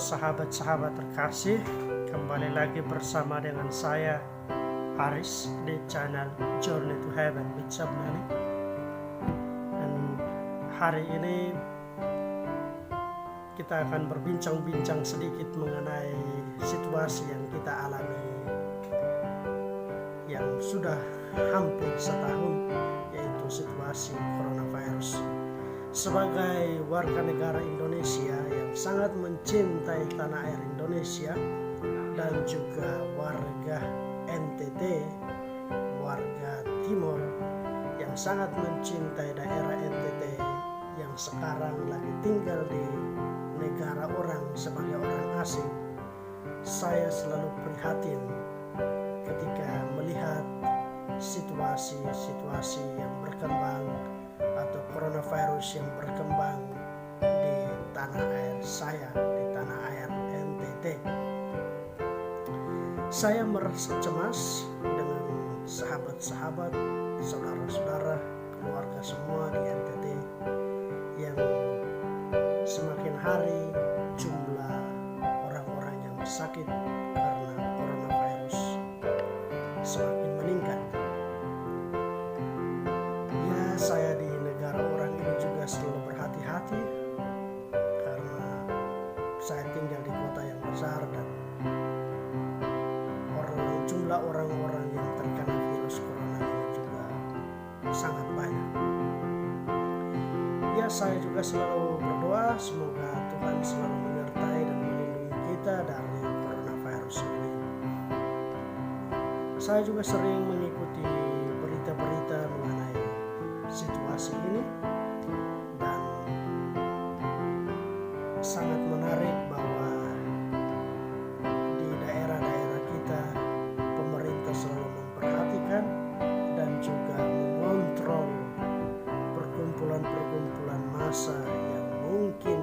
sahabat-sahabat terkasih, kembali lagi bersama dengan saya Aris di channel Journey to Heaven with Sabnani. Dan hari ini kita akan berbincang-bincang sedikit mengenai situasi yang kita alami yang sudah hampir setahun, yaitu situasi coronavirus. Sebagai warga negara Indonesia yang sangat mencintai tanah air Indonesia dan juga warga NTT, warga Timor yang sangat mencintai daerah NTT yang sekarang lagi tinggal di negara orang sebagai orang asing, saya selalu prihatin ketika melihat situasi-situasi yang berkembang atau coronavirus yang berkembang di tanah air saya, di tanah air NTT. Saya merasa cemas dengan sahabat-sahabat, saudara-saudara, keluarga semua di NTT yang semakin hari jumlah orang-orang yang sakit karena coronavirus semakin meningkat. Ya, saya di negara orang ini juga selalu berhati-hati karena saya tinggal di kota yang besar dan jumlah orang-orang yang terkena virus corona ini juga sangat banyak. Ya, saya juga selalu berdoa semoga Tuhan selalu menyertai dan melindungi kita dari coronavirus ini. Saya juga sering mengikuti berita-berita mengenai situasi ini dan sangat menarik bahwa di daerah-daerah kita pemerintah selalu memperhatikan dan juga mengontrol perkumpulan-perkumpulan massa yang mungkin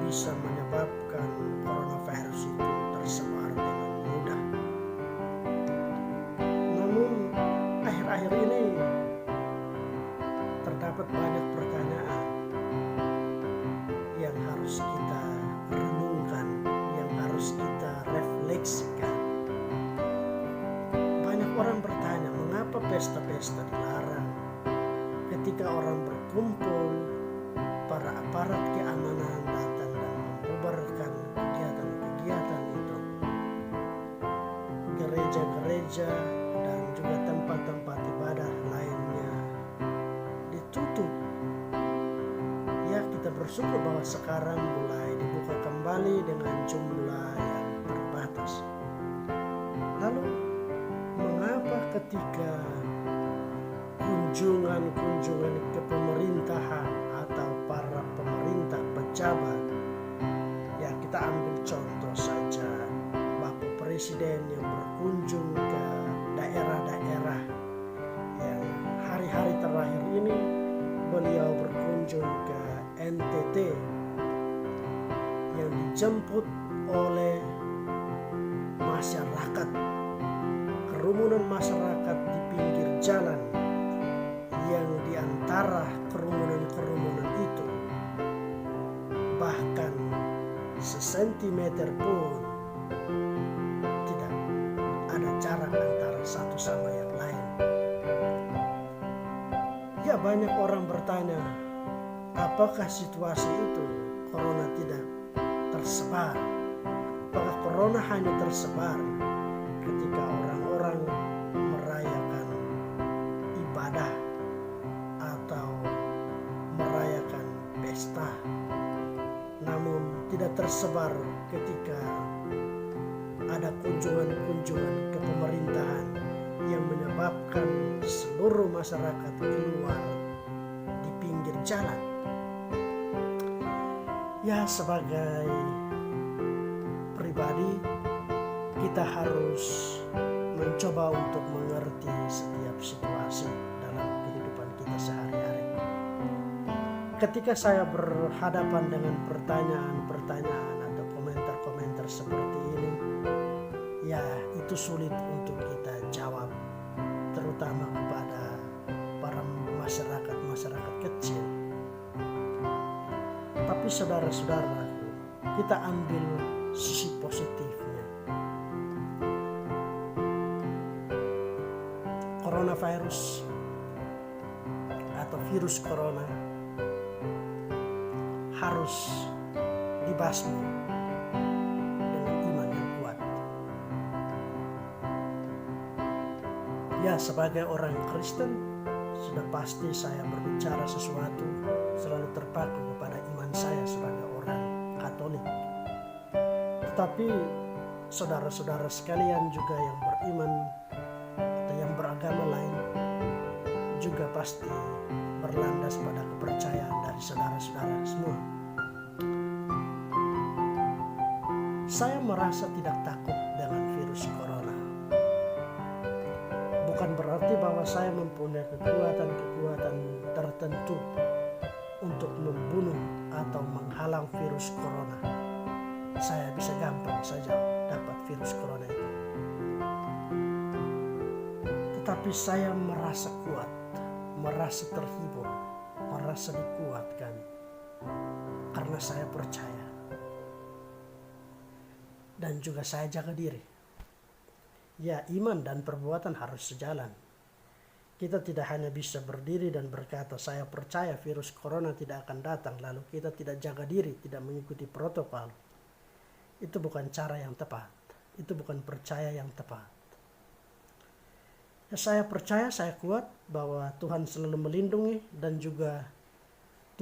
bisa menyebabkan coronavirus itu tersebar dengan mudah. Namun akhir-akhir ini terdapat banyak pertanyaan yang harus kita renungkan, yang harus kita refleksikan. Banyak orang bertanya, mengapa pesta-pesta dilarang? Ketika orang berkumpul, para aparat keamanan datang dan membubarkan kegiatan-kegiatan itu. Gereja-gereja dan juga tempat-tempat ibadah lainnya ditutup. Ya, kita bersyukur bahwa sekarang mulai dibuka kembali dengan jumlah yang terbatas. Lalu, mengapa ketika kunjungan ke pemerintahan atau para pemerintah pejabat, ya kita ambil contoh saja Bapak Presiden yang berkunjung ke daerah-daerah yang hari-hari terakhir ini beliau berkunjung ke NTT yang dijemput oleh masyarakat, kerumunan masyarakat di pinggir jalan, yang diantara kerumunan itu bahkan sesentimeter pun tidak ada jarak antara satu sama yang lain. Ya, banyak orang bertanya, apakah situasi itu corona tidak tersebar? Apakah corona hanya tersebar ketika orang-orang merayakan ibadah atau merayakan pesta, namun tidak tersebar ketika ada kunjungan-kunjungan ke pemerintahan yang menyebabkan seluruh masyarakat keluar di pinggir jalan? Ya, sebagai pribadi kita harus mencoba untuk mengerti setiap situasi dalam kehidupan kita sehari-hari. Ketika saya berhadapan dengan pertanyaan-pertanyaan atau komentar-komentar seperti ini, ya itu sulit untuk kita jawab, terutama kepada para masyarakat kecil. Tapi saudara-saudaraku, kita ambil sisi positifnya. Coronavirus atau virus corona harus dibasmi dengan iman yang kuat. Ya, sebagai orang Kristen, sudah pasti saya berbicara sesuatu selalu terpaku kepada iman saya sebagai orang Katolik. Tetapi saudara-saudara sekalian juga yang beriman atau yang beragama lain juga pasti berlandas pada kepercayaan dari saudara-saudara semua. Saya merasa tidak takut dengan virus corona. Bukan berarti bahwa saya mempunyai kekuatan tertentu untuk membunuh atau menghalang virus corona. Saya bisa gampang saja dapat virus corona itu. Tetapi saya merasa kuat, merasa terhibur, merasa dikuatkan karena saya percaya. Dan juga saya jaga diri. Ya, iman dan perbuatan harus sejalan. Kita tidak hanya bisa berdiri dan berkata, saya percaya virus corona tidak akan datang, lalu kita tidak jaga diri, tidak mengikuti protokol. Itu bukan cara yang tepat. Itu bukan percaya yang tepat. Ya, saya percaya, saya kuat bahwa Tuhan selalu melindungi, dan juga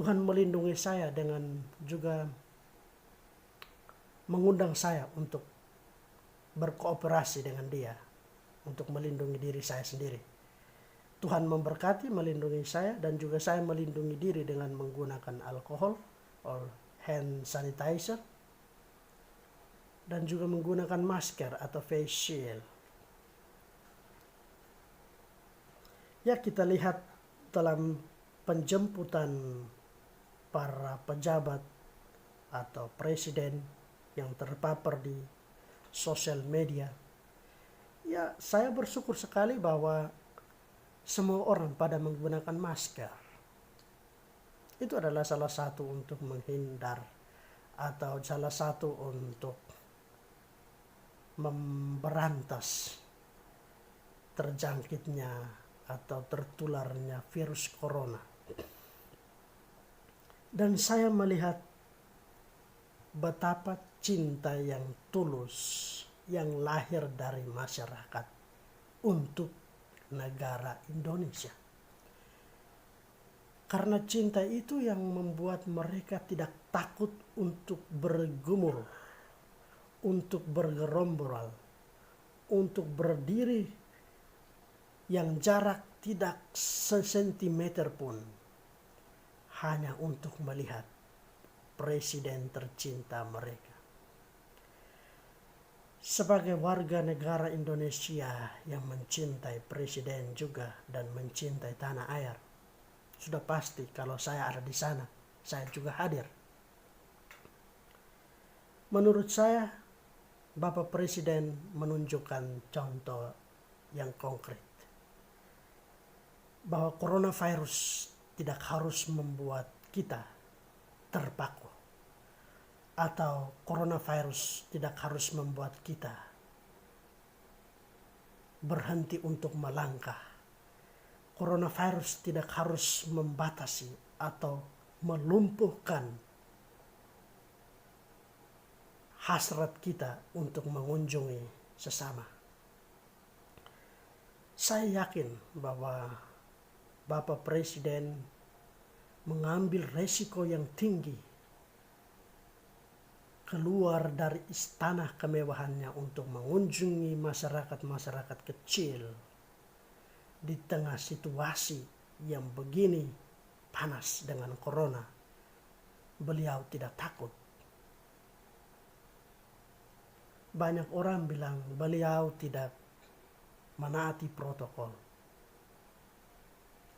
Tuhan melindungi saya dengan juga mengundang saya untuk berkooperasi dengan Dia untuk melindungi diri saya sendiri. Tuhan memberkati, melindungi saya, dan juga saya melindungi diri dengan menggunakan alkohol or hand sanitizer, dan juga menggunakan masker atau face shield. Ya, kita lihat dalam penjemputan para pejabat atau presiden yang terpapar di sosial media. Ya, saya bersyukur sekali bahwa semua orang pada menggunakan masker. Itu adalah salah satu untuk menghindar atau salah satu untuk memberantas terjangkitnya atau tertularnya virus corona. Dan saya melihat betapa cinta yang tulus yang lahir dari masyarakat untuk negara Indonesia. Karena cinta itu yang membuat mereka tidak takut untuk bergumul, untuk bergerombol, untuk berdiri yang jarak tidak sesentimeter pun, hanya untuk melihat presiden tercinta mereka. Sebagai warga negara Indonesia yang mencintai presiden juga dan mencintai tanah air, sudah pasti kalau saya ada di sana, saya juga hadir. Menurut saya, Bapak Presiden menunjukkan contoh yang konkret bahwa coronavirus tidak harus membuat kita terpaku, atau coronavirus tidak harus membuat kita berhenti untuk melangkah. Coronavirus tidak harus membatasi atau melumpuhkan hasrat kita untuk mengunjungi sesama. Saya yakin bahwa Bapak Presiden mengambil resiko yang tinggi keluar dari istana kemewahannya untuk mengunjungi masyarakat-masyarakat kecil di tengah situasi yang begini panas dengan corona. Beliau tidak takut. Banyak orang bilang beliau tidak menaati protokol.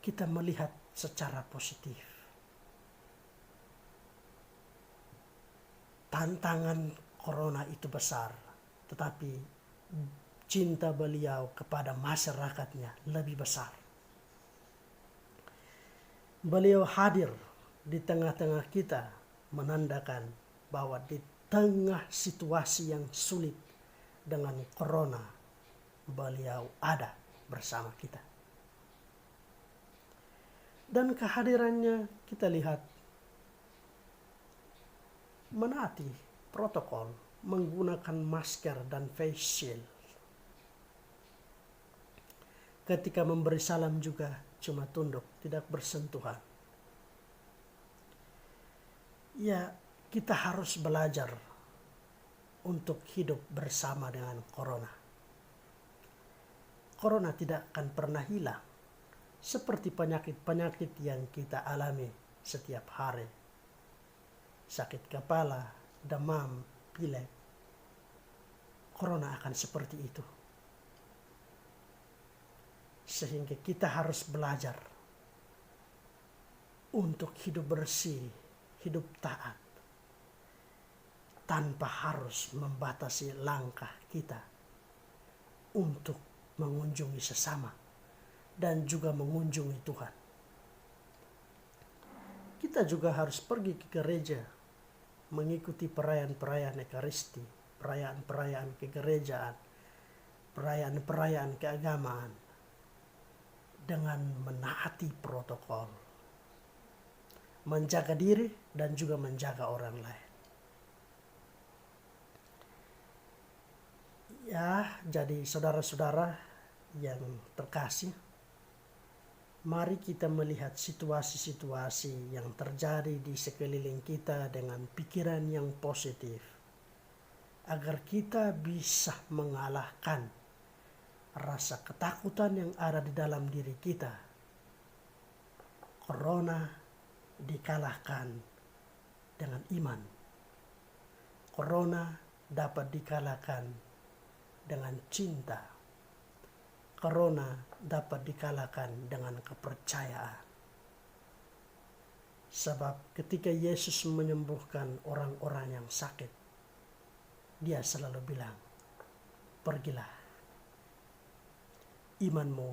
Kita melihat secara positif. Tantangan corona itu besar, tetapi cinta beliau kepada masyarakatnya lebih besar. Beliau hadir di tengah-tengah kita menandakan bahwa di tengah situasi yang sulit dengan corona, beliau ada bersama kita. Dan kehadirannya kita lihat menaati protokol, menggunakan masker dan face shield. Ketika memberi salam juga cuma tunduk, tidak bersentuhan. Ya, kita harus belajar untuk hidup bersama dengan corona. Corona tidak akan pernah hilang, seperti penyakit-penyakit yang kita alami setiap hari. Sakit kepala, demam, pilek. Corona akan seperti itu. Sehingga kita harus belajar untuk hidup bersih, hidup taat, tanpa harus membatasi langkah kita untuk mengunjungi sesama dan juga mengunjungi Tuhan. Kita juga harus pergi ke gereja, mengikuti perayaan-perayaan Ekaristi, perayaan-perayaan kegerejaan, perayaan-perayaan keagamaan, dengan menaati protokol, menjaga diri dan juga menjaga orang lain. Ya, jadi saudara-saudara yang terkasih, mari kita melihat situasi-situasi yang terjadi di sekeliling kita dengan pikiran yang positif, agar kita bisa mengalahkan rasa ketakutan yang ada di dalam diri kita. Corona dikalahkan dengan iman. Corona dapat dikalahkan dengan cinta. Corona dapat dikalahkan dengan kepercayaan. Sebab ketika Yesus menyembuhkan orang-orang yang sakit, dia selalu bilang, pergilah. Imanmu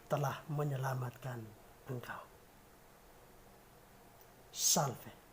telah menyelamatkan engkau. Salve.